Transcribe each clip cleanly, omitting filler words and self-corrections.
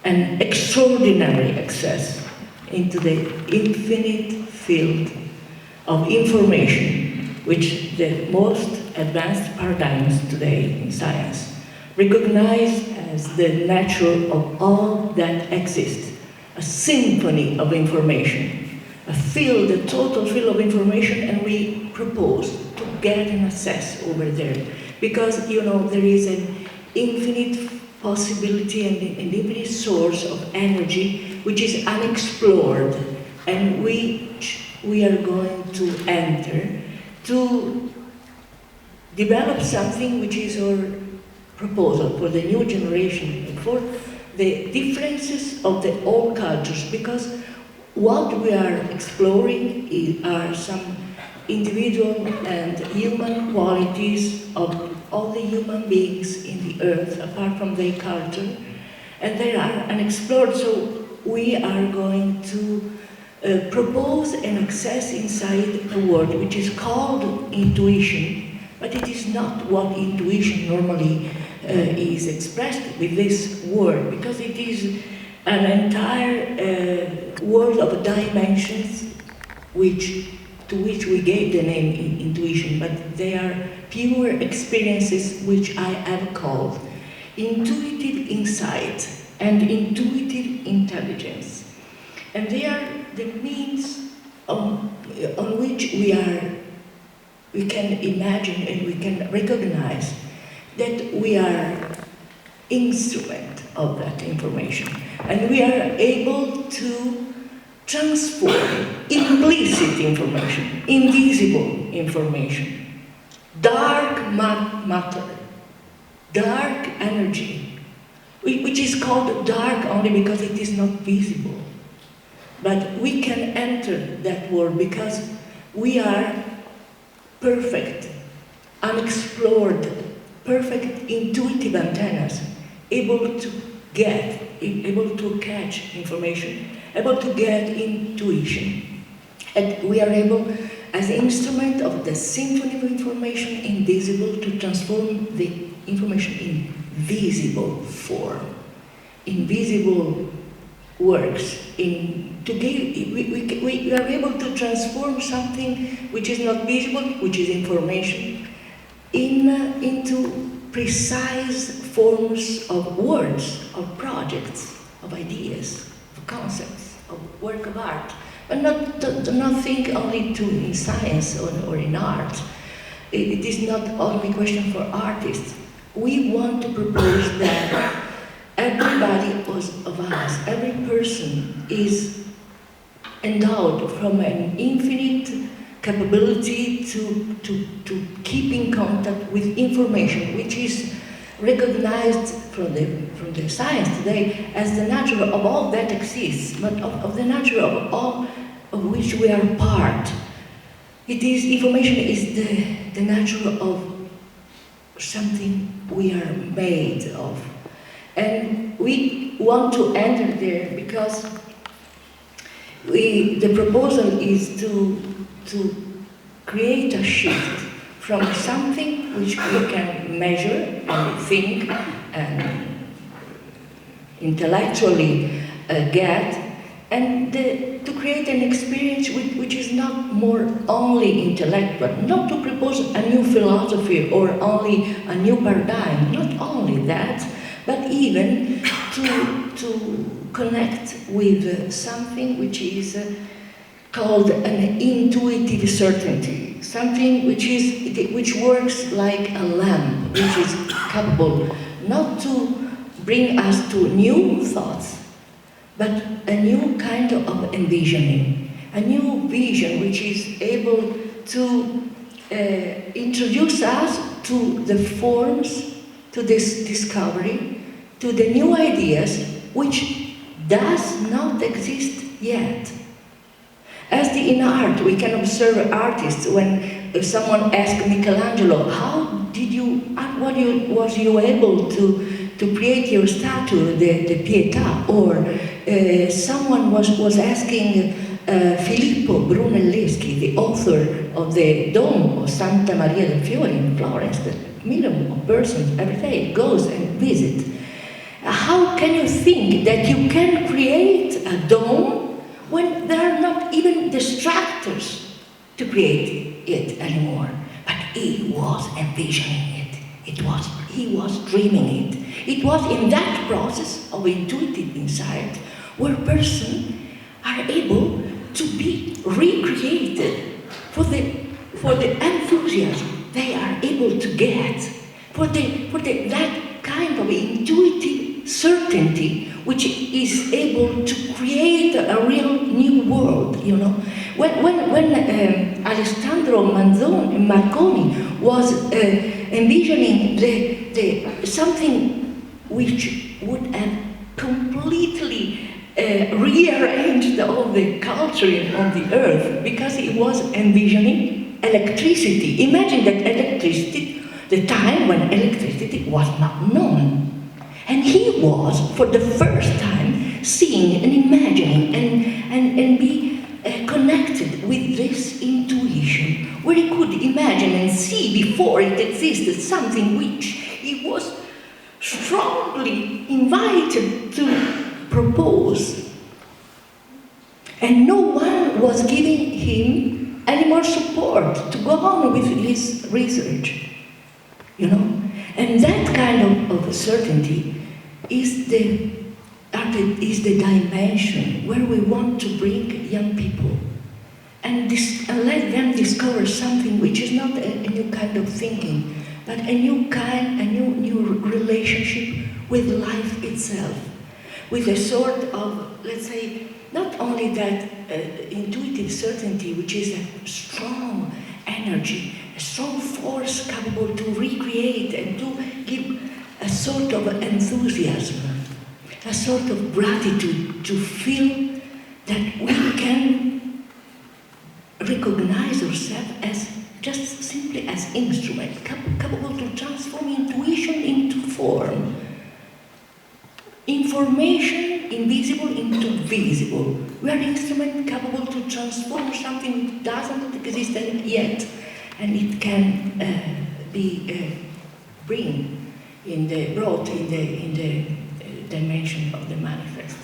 an extraordinary access into the infinite field of information which the most advanced paradigms today in science recognize as the nature of all that exists, a symphony of information, a field, a total field of information, and we propose to get an access over there. Because, you know, there is an infinite possibility and an infinite source of energy which is unexplored, and which we are going to enter to develop something which is our proposal for the new generation, and for the differences of the old cultures, because what we are exploring are some individual and human qualities of all the human beings in the earth, apart from their culture, and they are unexplored. So we are going to propose an access inside a word which is called intuition, but it is not what intuition normally is expressed with this word, because it is an entire world of dimensions to which we gave the name intuition, but they are pure experiences which I have called intuitive insight and intuitive intelligence. And they are the means on which we can imagine and we can recognize that we are instrument of that information, and we are able to transform implicit information, invisible information, dark matter, dark energy, which is called dark only because it is not visible. But we can enter that world because we are perfect, unexplored, perfect intuitive antennas, able to get, able to catch information, able to get intuition. And we are able, as instrument of the symphony of information invisible, to transform the information in visible form, in visible works, we are able to transform something which is not visible, which is information, into precise forms of words, of projects, of ideas, of concepts, of work of art. But do not think only in science or in art. It is not only a question for artists. We want to propose that everybody of us, every person is endowed from an infinite capability to keep in contact with information, which is recognized from the science today as the nature of all that exists, but of the nature of all of which we are part. Information is the nature of something we are made of. And we want to enter there because the proposal is to create a shift from something which we can measure and think and intellectually get, and to create an experience which is not more only intellectual, not to propose a new philosophy or only a new paradigm, not only that, but even to connect with something which is called an intuitive certainty, something which works like a lamp, which is capable not to bring us to new thoughts, but a new kind of envisioning, a new vision which is able to introduce us to the forms, to this discovery, to the new ideas which does not exist yet. As in art, we can observe artists when someone asks Michelangelo, what was you able to create your statue, the Pietà? Or someone was asking Filippo Brunelleschi, the author of the Dome of Santa Maria del Fiore in Florence, that millions of persons every day goes and visit. How can you think that you can create a dome when there are not even the structures to create it anymore? But he was envisioning it. He was dreaming it. It was in that process of intuitive insight where persons are able to be recreated for the enthusiasm they are able to get, for that kind of intuitive certainty which is able to create a real new world, you know. When Alessandro Marconi was envisioning something which would have completely rearranged all the culture on the earth, because he was envisioning electricity. Imagine that electricity, the time when electricity was not known. And he was, for the first time, seeing and imagining and be connected with this intuition, where he could imagine and see before it existed something which he was strongly invited to propose. And no one was giving him any more support to go on with his research, you know. And that kind of certainty is the dimension where we want to bring young people and let them discover something which is not a new kind of thinking, but a new relationship with life itself, with a sort of, let's say, not only that intuitive certainty, which is a strong energy, a strong force capable to recreate and to give a sort of enthusiasm, a sort of gratitude, to feel that we can recognize ourselves as just simply as instruments, capable to transform intuition into form, information invisible into visible. We are instruments capable to transform something that doesn't exist yet, and it can be brought in the dimension of the manifest.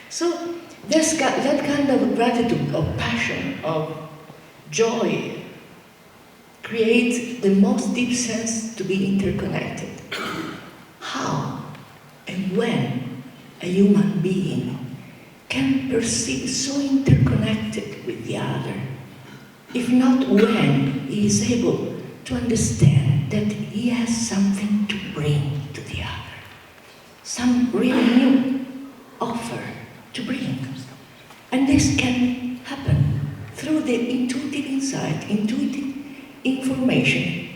So that kind of gratitude, of passion, of joy creates the most deep sense to be interconnected. How and when a human being can perceive so interconnected with the other, if not when he is able to understand that he has something to bring to the other, some really new offer to bring. And this can happen through the intuitive insight, intuitive information.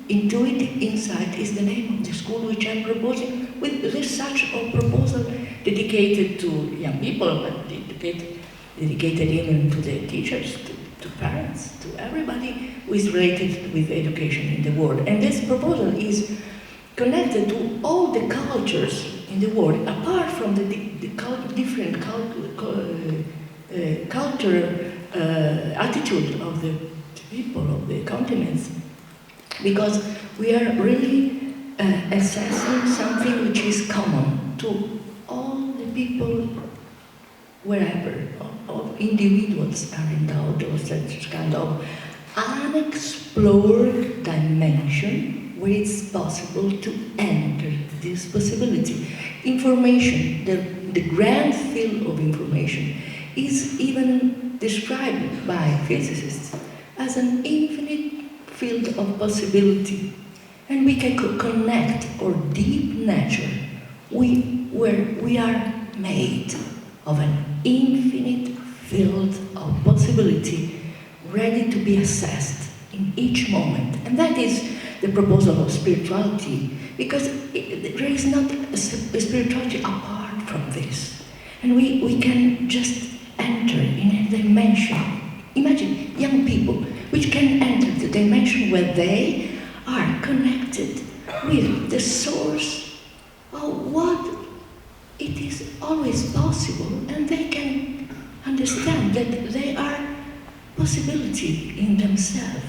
Intuitive insight is the name of the school which I'm proposing, with such a proposal dedicated to young people, but dedicated even to the teachers, to parents, to everybody who is related with education in the world. And this proposal is connected to all the cultures in the world, apart from the different cultural attitude of the people of the continents, because we are really assessing something which is common to all the people wherever. All individuals are endowed with such kind of unexplored dimension where it's possible to enter this possibility. Information, the grand field of information, is even described by physicists as an infinite field of possibility. And we can connect our deep nature where we are made of an infinite field of possibility, ready to be assessed in each moment. And that is the proposal of spirituality, because there is not a spirituality apart from this. And we can just enter in a dimension. Imagine young people which can enter the dimension where they are connected with the source of what it is always possible, and they can understand that they are possibility in themselves,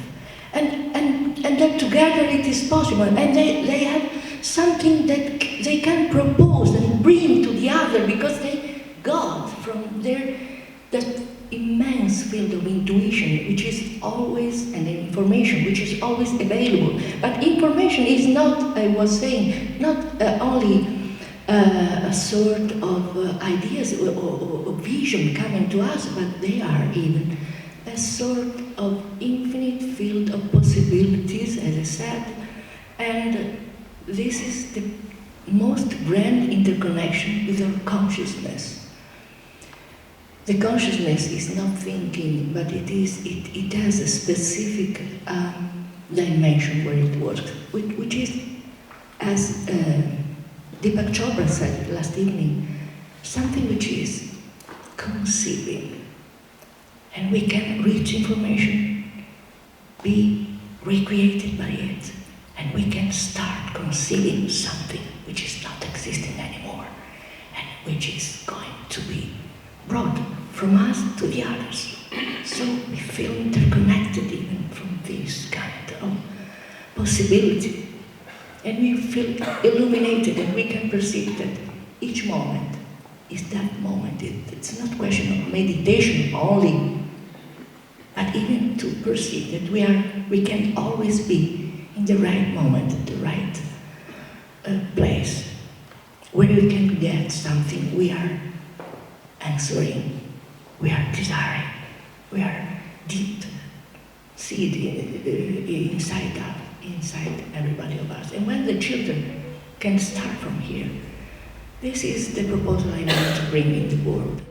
and that together it is possible, and they have something that they can propose and bring to the other because they got from that immense field of intuition, which is always, and information, which is always available. But information is not, I was saying, not only a sort of ideas or vision coming to us, but they are even a sort of infinite field of possibilities, as I said, and this is the most grand interconnection with our consciousness. The consciousness is not thinking, but it has a specific dimension where it works, which is, as Deepak Chopra said last evening, something which is conceiving. And we can reach information, be recreated by it, and we can start conceiving something which is not existing anymore, and which is going to be brought from us to the others. So we feel interconnected even from this kind of possibility. And we feel illuminated, and we can perceive that each moment is that moment. It's not a question of meditation only, but even to perceive that we can always be in the right moment, at the right place, where we can get something we are answering, we are desiring, we are deep seated inside everybody of us. And when the children can start from here, this is the proposal I want to bring in the world.